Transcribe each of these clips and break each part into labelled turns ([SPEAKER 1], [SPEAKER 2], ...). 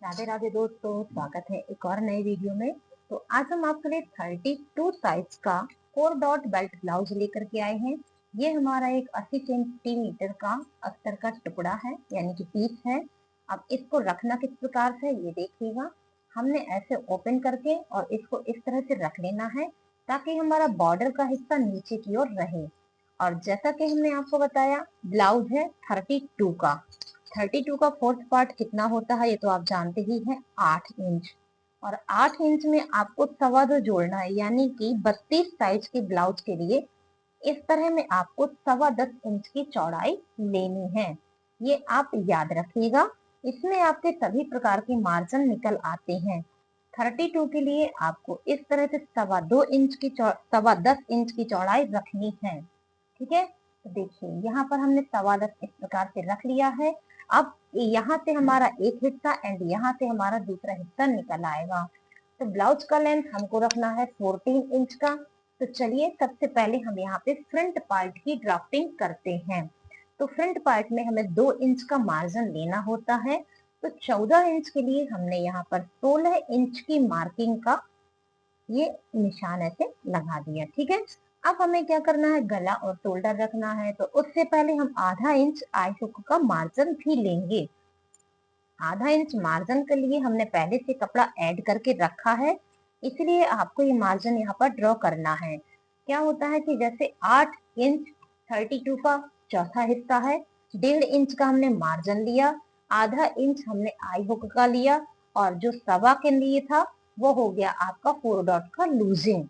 [SPEAKER 1] राधे राधे दोस्तों, स्वागत है एक और नए वीडियो में। तो आज हम आपके लिए 32 साइज का 4 डॉट बेल्ट ब्लाउज लेकर के आए हैं। ये हमारा एक 80 सेंटीमीटर का अस्तर का टुकड़ा है, यानी कि पीस है। अब इसको रखना किस प्रकार से ये देखिएगा। हमने ऐसे ओपन करके और इसको इस तरह से रख लेना है ताकि हमारा बॉर्डर का हिस्सा नीचे की ओर रहे। और जैसा कि हमने आपको बताया, ब्लाउज है 32 का। 32 का फोर्थ पार्ट कितना होता है ये तो आप जानते ही हैं, 8 इंच। और 8 इंच में आपको 2.25 जोड़ना है, यानी कि 32 साइज के ब्लाउज के लिए इस तरह में आपको 10.25 इंच की चौड़ाई लेनी है। ये आप याद रखिएगा। इसमें आपके सभी प्रकार के मार्जिन निकल आते हैं। 32 के लिए आपको इस तरह से 2.25 इंच की चौड़ाई रखनी है। ठीक है, तो देखिए यहाँ पर हमने 10.25 इस प्रकार से रख लिया है। अब यहाँ से हमारा एक हिस्सा एंड यहाँ से हमारा दूसरा हिस्सा निकल आएगा। तो ब्लाउज का लेंथ हमको रखना है 14 इंच का। तो चलिए सबसे पहले हम यहाँ पे फ्रंट पार्ट की ड्राफ्टिंग करते हैं। तो फ्रंट पार्ट में हमें 2 इंच का मार्जिन लेना होता है। तो 14 इंच के लिए हमने यहाँ पर 16 इंच की मार्किंग का ये निशान ऐसे लगा दिया। ठीक है, अब हमें क्या करना है, गला और शोल्डर रखना है। तो उससे पहले हम आधा इंच आई हुक का मार्जिन भी लेंगे। आधा इंच मार्जिन के लिए हमने पहले से कपड़ा ऐड करके रखा है, इसलिए आपको ये मार्जिन यहाँ पर ड्रॉ करना है। क्या होता है कि जैसे 8 इंच 32 का चौथा हिस्सा है, 1.5 इंच का हमने मार्जिन लिया, आधा इंच हमने आई हुक का लिया, और जो सवा के लिए था वो हो गया आपका 4 डॉट का लूजिंग।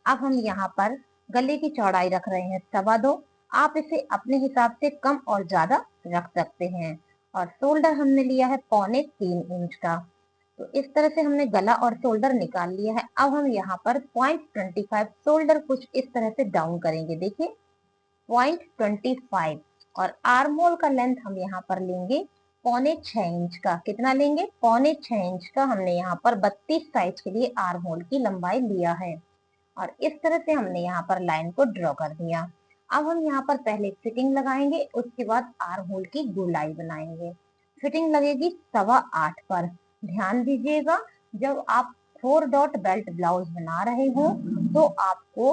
[SPEAKER 1] अब हम यहाँ पर गले की चौड़ाई रख रहे हैं 2.25। आप इसे अपने हिसाब से कम और ज्यादा रख सकते हैं। और शोल्डर हमने लिया है 3.25 इंच का। तो इस तरह से हमने गला और शोल्डर निकाल लिया है। अब हम यहाँ पर 0.25 शोल्डर कुछ इस तरह से डाउन करेंगे। देखिए 0.25। और आर्म होल का लेंथ हम यहाँ पर लेंगे 6.25 इंच का। कितना लेंगे, 6.25 इंच का। हमने यहाँ पर 32 साइज के लिए आर्म होल की लंबाई लिया है। और इस तरह से हमने यहाँ पर लाइन को ड्रॉ कर दिया। अब हम यहाँ पर पहले फिटिंग लगाएंगे, उसके बाद आर्म होल की गोलाई बनाएंगे। फिटिंग लगेगी 8.25 पर। ध्यान दीजिएगा, जब आप 4 डॉट बेल्ट ब्लाउज बना रहे हो तो आपको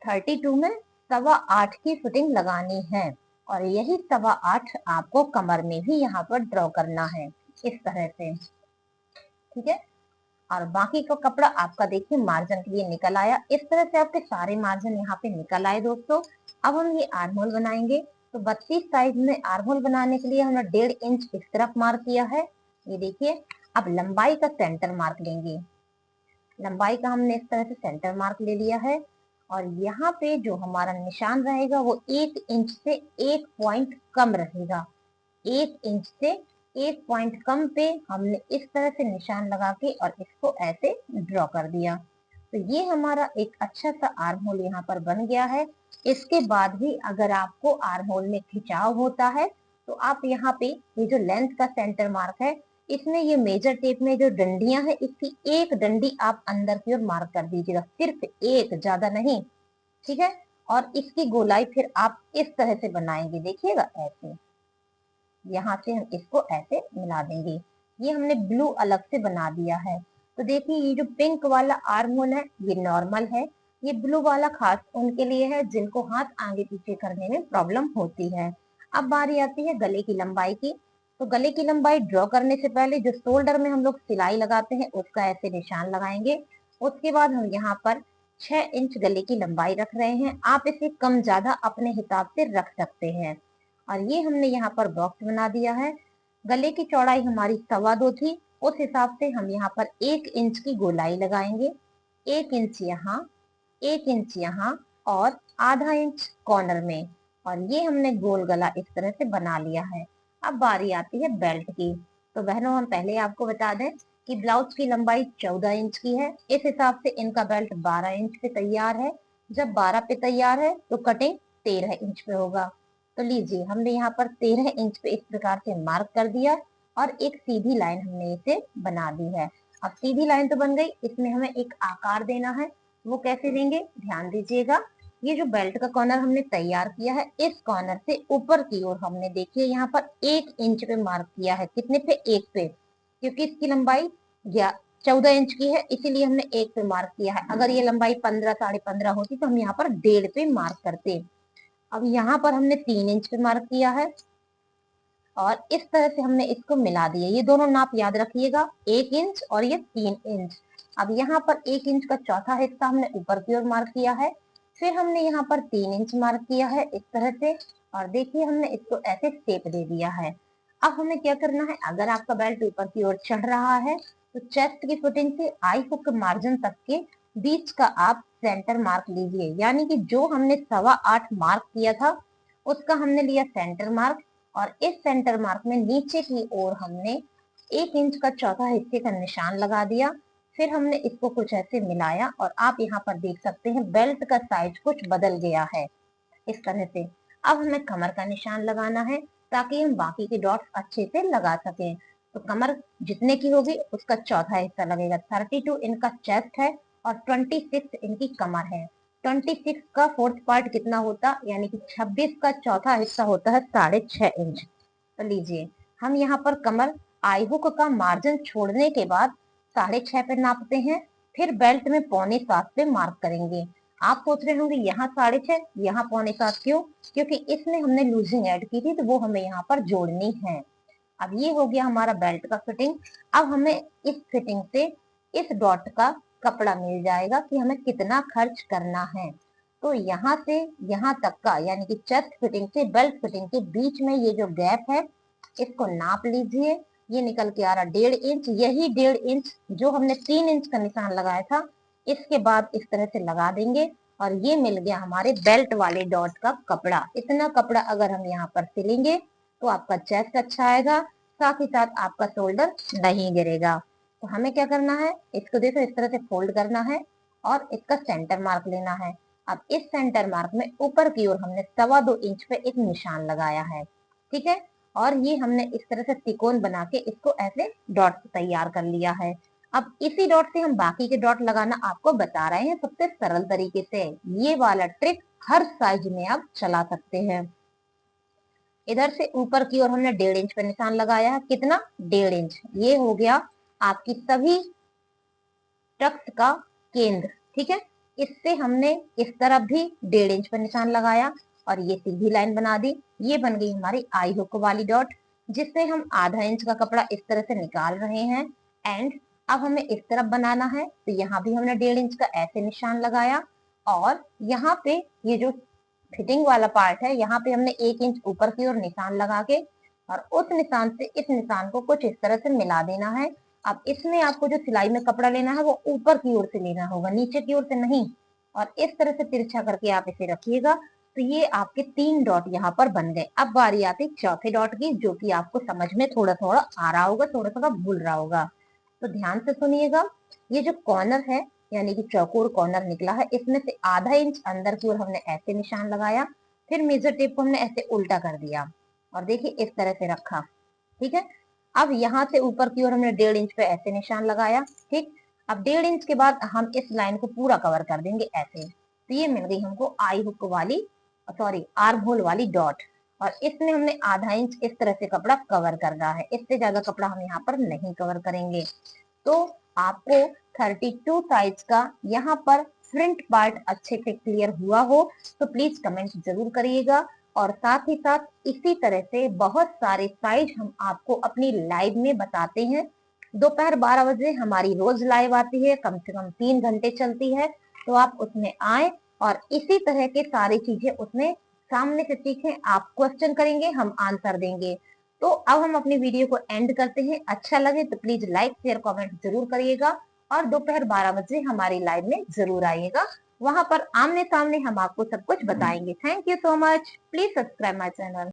[SPEAKER 1] 32 में 8.25 की फिटिंग लगानी है। और यही 8.25 आपको कमर में भी यहाँ पर ड्रॉ करना है इस तरह से। ठीक है, और बाकी का कपड़ा आपका देखिए मार्जिन के लिए निकल आया। इस तरह से आपके सारे मार्जिन यहाँ पे निकल आए दोस्तों। अब हम ये आर्म होल बनाएंगे। तो 32 साइज में आर्म होल बनाने के लिए हमने 1.5 इंच इस तरफ मार्क किया है, ये देखिए। अब लंबाई का सेंटर मार्क लेंगे। लंबाई का हमने इस तरह से सेंटर मार्क ले लिया है। और यहाँ पे जो हमारा निशान रहेगा वो 1 इंच से 1 पॉइंट कम रहेगा। 1 इंच से 1 पॉइंट कम पे हमने इस तरह से निशान लगा के और इसको ऐसे ड्रॉ कर दिया। तो ये हमारा एक अच्छा सा आर्म होल यहाँ पर बन गया है। इसके बाद भी अगर आपको आर्म होल में खिंचाव होता है तो आप यहाँ पे ये जो लेंथ का सेंटर मार्क है, इसमें ये मेजर टेप में जो डंडियां है, इसकी एक डंडी आप अंदर की ओर मार्क कर दीजिएगा, सिर्फ एक, ज्यादा नहीं। ठीक है, और इसकी गोलाई फिर आप इस तरह से बनाएंगे, देखिएगा ऐसे। यहाँ से हम इसको ऐसे मिला देंगे। ये हमने ब्लू अलग से बना दिया है। तो देखिए ये जो पिंक वाला आर्म होल है ये नॉर्मल है, ये ब्लू वाला खास उनके लिए है जिनको हाथ आगे पीछे करने में प्रॉब्लम होती है। अब बारी आती है गले की लंबाई की। तो गले की लंबाई ड्रॉ करने से पहले जो शोल्डर में हम लोग सिलाई लगाते हैं उसका ऐसे निशान लगाएंगे। उसके बाद हम यहाँ पर 6 इंच गले की लंबाई रख रहे हैं। आप इसे कम ज्यादा अपने हिसाब से रख सकते हैं। और ये हमने यहाँ पर बॉक्स बना दिया है। गले की चौड़ाई हमारी 2.25 थी, उस हिसाब से हम यहाँ पर 1 इंच की गोलाई लगाएंगे। 1 इंच यहाँ, 1 इंच यहाँ, और आधा इंच कॉर्नर में। और ये हमने गोल गला इस तरह से बना लिया है। अब बारी आती है बेल्ट की। तो बहनों, हम पहले आपको बता दें कि ब्लाउज की लंबाई 14 इंच की है। इस हिसाब से इनका बेल्ट 12 इंच पे तैयार है। जब 12 पे तैयार है तो कटिंग 13 इंच पे होगा। तो लीजिए, हमने यहाँ पर 13 इंच पे इस प्रकार से मार्क कर दिया और एक सीधी लाइन हमने इसे बना दी है। अब सीधी लाइन तो बन गई, इसमें हमें एक आकार देना है। वो कैसे देंगे, ध्यान दीजिएगा। ये जो बेल्ट का कॉर्नर हमने तैयार किया है, इस कॉर्नर से ऊपर की ओर हमने देखिए यहाँ पर 1 इंच पे मार्क किया है। कितने पे, 1 पे। क्योंकि इसकी लंबाई 14 इंच की है, इसीलिए हमने 1 पे मार्क किया है। अगर ये लंबाई 15 15.5 होती तो हम यहाँ पर 1.5 पे मार्क करते। अब यहाँ पर हमने 3 इंच पे मार्क किया है और इस तरह से हमने इसको मिला दिया। ये दोनों नाप याद रखिएगा, 1 इंच और ये 3 इंच। अब यहाँ पर 1 इंच का चौथा हिस्सा हमने ऊपर की ओर मार्क किया है, फिर हमने यहाँ पर 3 इंच मार्क किया है इस तरह से, और देखिए हमने इसको ऐसे शेप दे दिया है। अब हमें क्या करना है, अगर आपका बेल्ट ऊपर की ओर चढ़ रहा है तो चेस्ट की फिटिंग से आई हुक मार्जिन तक के बीच का आप सेंटर मार्क लीजिए, यानी कि जो हमने 8.25 मार्क किया था उसका हमने लिया सेंटर मार्क, और इस सेंटर मार्क में नीचे की ओर हमने 1 इंच का चौथा हिस्से का निशान लगा दिया। फिर हमने इसको कुछ ऐसे मिलाया और आप यहाँ पर देख सकते हैं बेल्ट का साइज कुछ बदल गया है इस तरह से। अब हमें कमर का निशान लगाना है ताकि हम बाकी के डॉट्स अच्छे से लगा सकें। तो कमर जितने की होगी उसका चौथा हिस्सा लगेगा। 32 इनका चेस्ट है और 26 इनकी कमर है। 26 का फोर्थ पार्ट कितना होता, यानी कि 26 का चौथा हिस्सा होता है 6.5 इंच। तो लीजिए हम यहाँ पर कमर आई हुक का मार्जिन छोड़ने के बाद 6.5 पे नापते हैं, फिर बेल्ट में 6.25 पे मार्क करेंगे। आप सोच रहे होंगे यहाँ 6.5 यहाँ 6.25 क्यों, क्योंकि इसमें हमने लूजिंग ऐड की थी तो वो हमें यहाँ पर जोड़नी है। अब ये हो गया हमारा बेल्ट का फिटिंग। अब हमें इस फिटिंग से इस डॉट का कपड़ा मिल जाएगा कि हमें कितना खर्च करना है। तो यहाँ से यहाँ तक का, यानी कि चेस्ट फिटिंग से बेल्ट फिटिंग के बीच में ये जो गैप है इसको नाप लीजिए। ये निकल के आ रहा 1.5 इंच। यही 1.5 इंच जो हमने 3 इंच का निशान लगाया था इसके बाद इस तरह से लगा देंगे और ये मिल गया हमारे बेल्ट वाले डॉट का कपड़ा। इतना कपड़ा अगर हम यहाँ पर सिलेंगे तो आपका चेस्ट अच्छा आएगा, साथ ही साथ आपका शोल्डर नहीं गिरेगा। तो हमें क्या करना है, इसको देखो इस तरह से फोल्ड करना है और इसका सेंटर मार्क लेना है। अब इस सेंटर मार्क में ऊपर की ओर हमने 2.25 इंच पे एक निशान लगाया है, ठीक है। और ये हमने इस तरह से त्रिकोण बना के इसको ऐसे डॉट तैयार कर लिया है। अब इसी डॉट से हम बाकी के डॉट लगाना आपको बता रहे हैं सबसे सरल तरीके से। ये वाला ट्रिक हर साइज में आप चला सकते हैं। इधर से ऊपर की ओर हमने 1.5 इंच पर निशान लगाया है। कितना, 1.5 इंच। ये हो गया आपकी सभी टक्स का केंद्र, ठीक है। इससे हमने इस तरफ भी 1.5 इंच पर निशान लगाया और ये सीधी लाइन बना दी। ये बन गई हमारी आई हुक वाली डॉट, जिससे हम आधा इंच का कपड़ा इस तरह से निकाल रहे हैं। एंड अब हमें इस तरफ बनाना है तो यहाँ भी हमने 1.5 इंच का ऐसे निशान लगाया और यहाँ पे ये जो फिटिंग वाला पार्ट है यहाँ पे हमने 1 इंच ऊपर की ओर निशान लगा के और उस निशान से इस निशान को कुछ इस तरह से मिला देना है। अब इसमें आपको जो सिलाई में कपड़ा लेना है वो ऊपर की ओर से लेना होगा, नीचे की ओर से नहीं। और इस तरह से तिरछा करके आप इसे रखिएगा। तो ये आपके 3 डॉट यहाँ पर बन गए। अब बारी आती चौथे डॉट की, जो कि आपको समझ में थोड़ा थोड़ा आ रहा होगा, थोड़ा थोड़ा भूल रहा होगा। तो ध्यान से सुनिएगा। ये जो कॉर्नर है यानी कि चौकोर कॉर्नर निकला है, इसमें से आधा इंच अंदर की ओर हमने ऐसे निशान लगाया, फिर मेजर टेप को हमने ऐसे उल्टा कर दिया और देखिए इस तरह से रखा, ठीक है। अब यहाँ से ऊपर की ओर हमने 1.5 इंच पे ऐसे निशान लगाया, ठीक। अब 1.5 इंच के बाद हम इस लाइन को पूरा कवर कर देंगे ऐसे। तो ये मिल गई हमको आई हुक वाली, सॉरी आर्म होल वाली डॉट। और इसमें हमने आधा इंच इस तरह से कपड़ा कवर करना है, इससे ज्यादा कपड़ा हम यहाँ पर नहीं कवर करेंगे। तो आपको 32 साइज का यहाँ पर फ्रंट पार्ट अच्छे से क्लियर हुआ हो तो प्लीज कमेंट जरूर करिएगा। और साथ ही साथ इसी तरह से बहुत सारे साइज हम आपको अपनी लाइव में बताते हैं। दोपहर 12 बजे हमारी रोज लाइव आती है, कम से कम 3 घंटे चलती है। तो आप उसमें आए और इसी तरह के सारी चीजें उसमें सामने से सीखें। आप क्वेश्चन करेंगे, हम आंसर देंगे। तो अब हम अपनी वीडियो को एंड करते हैं। अच्छा लगे तो प्लीज लाइक शेयर कमेंट जरूर करिएगा और दोपहर 12 बजे हमारी लाइव में जरूर आइएगा। वहां पर आमने सामने हम आपको सब कुछ बताएंगे। Thank you so much. Please subscribe my channel.